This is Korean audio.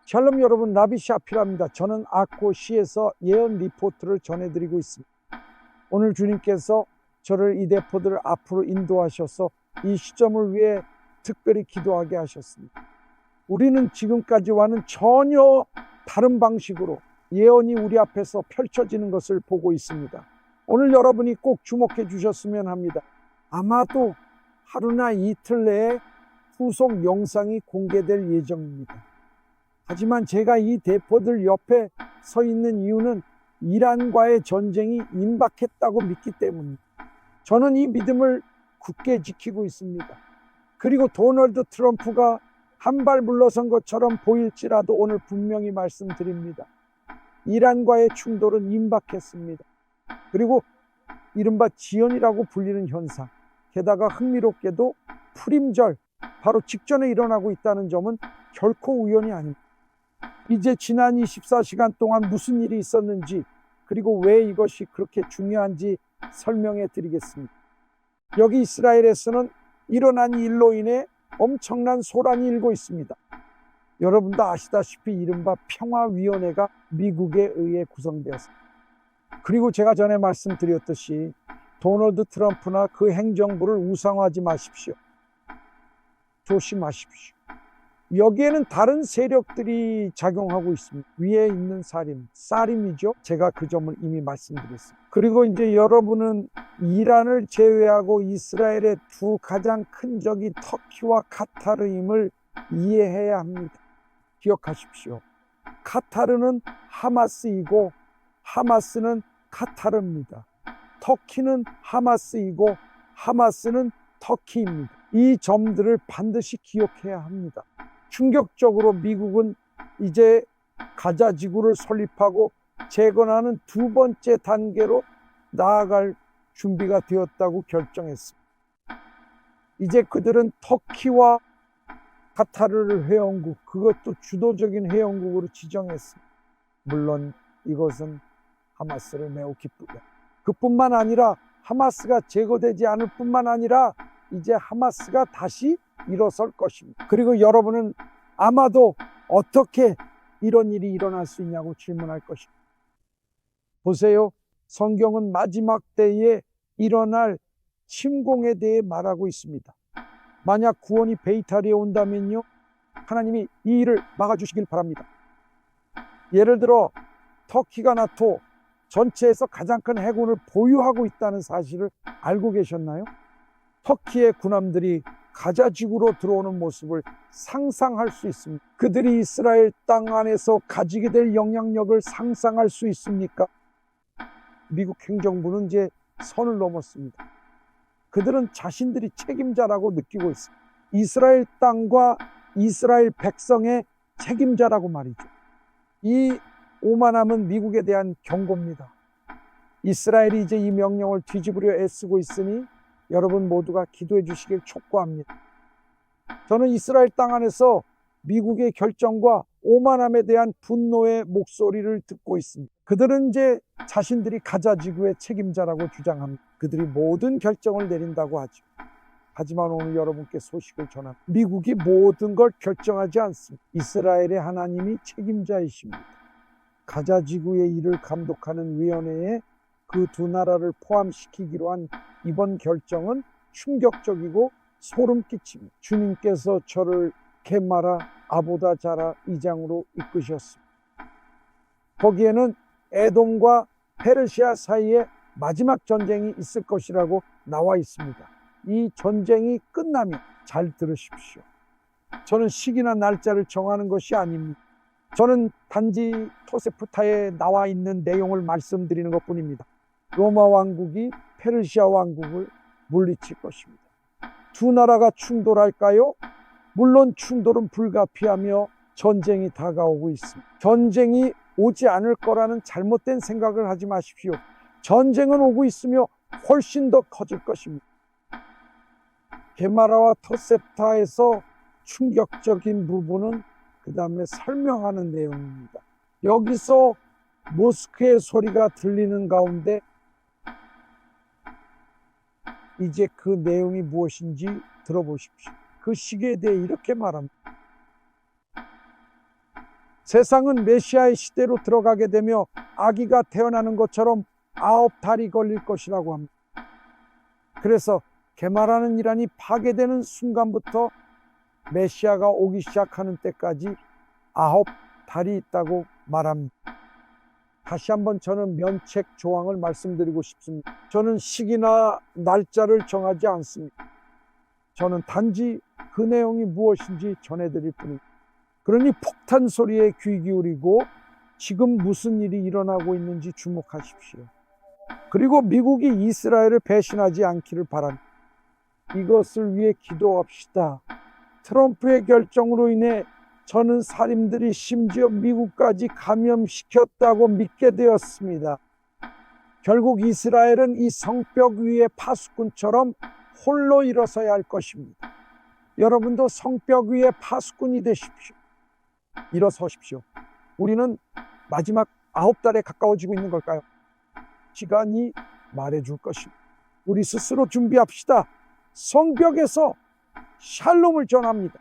샬롬 여러분, 라비 샤필입니다. 저는 아코시에서 예언 리포트를 전해드리고 있습니다. 오늘 주님께서 저를 이 대포들을 앞으로 인도하셔서 이 시점을 위해 특별히 기도하게 하셨습니다. 우리는 지금까지와는 전혀 다른 방식으로 예언이 우리 앞에서 펼쳐지는 것을 보고 있습니다. 오늘 여러분이 꼭 주목해 주셨으면 합니다. 아마도 하루나 이틀 내에 후속 영상이 공개될 예정입니다. 하지만 제가 이 대포들 옆에 서 있는 이유는 이란과의 전쟁이 임박했다고 믿기 때문입니다. 저는 이 믿음을 굳게 지키고 있습니다. 그리고 도널드 트럼프가 한 발 물러선 것처럼 보일지라도 오늘 분명히 말씀드립니다. 이란과의 충돌은 임박했습니다. 그리고 이른바 지연이라고 불리는 현상, 게다가 흥미롭게도 푸림절 바로 직전에 일어나고 있다는 점은 결코 우연이 아닙니다. 이제 지난 24시간 동안 무슨 일이 있었는지, 그리고 왜 이것이 그렇게 중요한지 설명해 드리겠습니다. 여기 이스라엘에서는 일어난 일로 인해 엄청난 소란이 일고 있습니다. 여러분도 아시다시피 이른바 평화위원회가 미국에 의해 구성되었습니다. 그리고 제가 전에 말씀드렸듯이 도널드 트럼프나 그 행정부를 우상화하지 마십시오. 조심하십시오. 여기에는 다른 세력들이 작용하고 있습니다. 위에 있는 사림이죠. 제가 그 점을 이미 말씀드렸습니다. 그리고 이제 여러분은 이란을 제외하고 이스라엘의 두 가장 큰 적이 터키와 카타르임을 이해해야 합니다. 기억하십시오. 카타르는 하마스이고 하마스는 카타르입니다. 터키는 하마스이고 하마스는 터키입니다. 이 점들을 반드시 기억해야 합니다. 충격적으로 미국은 이제 가자 지구를 설립하고 재건하는 두 번째 단계로 나아갈 준비가 되었다고 결정했습니다. 이제 그들은 터키와 카타르를 회원국, 그것도 주도적인 회원국으로 지정했습니다. 물론 이것은 하마스를 매우 기쁘게, 그뿐만 아니라 하마스가 제거되지 않을 뿐만 아니라 이제 하마스가 다시 일어설 것입니다. 그리고 여러분은 아마도 어떻게 이런 일이 일어날 수 있냐고 질문할 것입니다. 보세요. 성경은 마지막 때에 일어날 침공에 대해 말하고 있습니다. 만약 구원이 베이탈리에 온다면요, 하나님이 이 일을 막아주시길 바랍니다. 예를 들어 터키가 나토 전체에서 가장 큰 해군을 보유하고 있다는 사실을 알고 계셨나요? 터키의 군함들이 가자 지구로 들어오는 모습을 상상할 수 있습니다. 그들이 이스라엘 땅 안에서 가지게 될 영향력을 상상할 수 있습니까? 미국 행정부는 이제 선을 넘었습니다. 그들은 자신들이 책임자라고 느끼고 있습니다. 이스라엘 땅과 이스라엘 백성의 책임자라고 말이죠. 이 오만함은 미국에 대한 경고입니다. 이스라엘이 이제 이 명령을 뒤집으려 애쓰고 있으니 여러분 모두가 기도해 주시길 촉구합니다. 저는 이스라엘 땅 안에서 미국의 결정과 오만함에 대한 분노의 목소리를 듣고 있습니다. 그들은 이제 자신들이 가자 지구의 책임자라고 주장합니다. 그들이 모든 결정을 내린다고 하죠. 하지만 오늘 여러분께 소식을 전합니다. 미국이 모든 걸 결정하지 않습니다. 이스라엘의 하나님이 책임자이십니다. 가자 지구의 일을 감독하는 위원회에 그 두 나라를 포함시키기로 한 이번 결정은 충격적이고 소름 끼칩니다. 주님께서 저를 게마라 아보다 자라 2장으로 이끄셨습니다. 거기에는 에돔과 페르시아 사이에 마지막 전쟁이 있을 것이라고 나와 있습니다. 이 전쟁이 끝나면, 잘 들으십시오, 저는 시기나 날짜를 정하는 것이 아닙니다. 저는 단지 토세프타에 나와 있는 내용을 말씀드리는 것뿐입니다. 로마 왕국이 페르시아 왕국을 물리칠 것입니다. 두 나라가 충돌할까요? 물론 충돌은 불가피하며 전쟁이 다가오고 있습니다. 전쟁이 오지 않을 거라는 잘못된 생각을 하지 마십시오. 전쟁은 오고 있으며 훨씬 더 커질 것입니다. 게마라와 토세프타에서 충격적인 부분은 그 다음에 설명하는 내용입니다. 여기서 모스크의 소리가 들리는 가운데 이제 그 내용이 무엇인지 들어보십시오. 그 시기에 대해 이렇게 말합니다. 세상은 메시아의 시대로 들어가게 되며 아기가 태어나는 것처럼 9달이 걸릴 것이라고 합니다. 그래서 개말하는 이란이 파괴되는 순간부터 메시아가 오기 시작하는 때까지 9달이 있다고 말합니다. 다시 한번 저는 면책 조항을 말씀드리고 싶습니다. 저는 시기나 날짜를 정하지 않습니다. 저는 단지 그 내용이 무엇인지 전해드릴 뿐입니다. 그러니 폭탄 소리에 귀 기울이고 지금 무슨 일이 일어나고 있는지 주목하십시오. 그리고 미국이 이스라엘을 배신하지 않기를 바랍니다. 이것을 위해 기도합시다. 트럼프의 결정으로 인해 저는 살인들이 심지어 미국까지 감염시켰다고 믿게 되었습니다. 결국 이스라엘은 이 성벽 위의 파수꾼처럼 홀로 일어서야 할 것입니다. 여러분도 성벽 위의 파수꾼이 되십시오. 일어서십시오. 우리는 마지막 9달에 가까워지고 있는 걸까요? 시간이 말해줄 것입니다. 우리 스스로 준비합시다. 성벽에서 샬롬을 전합니다.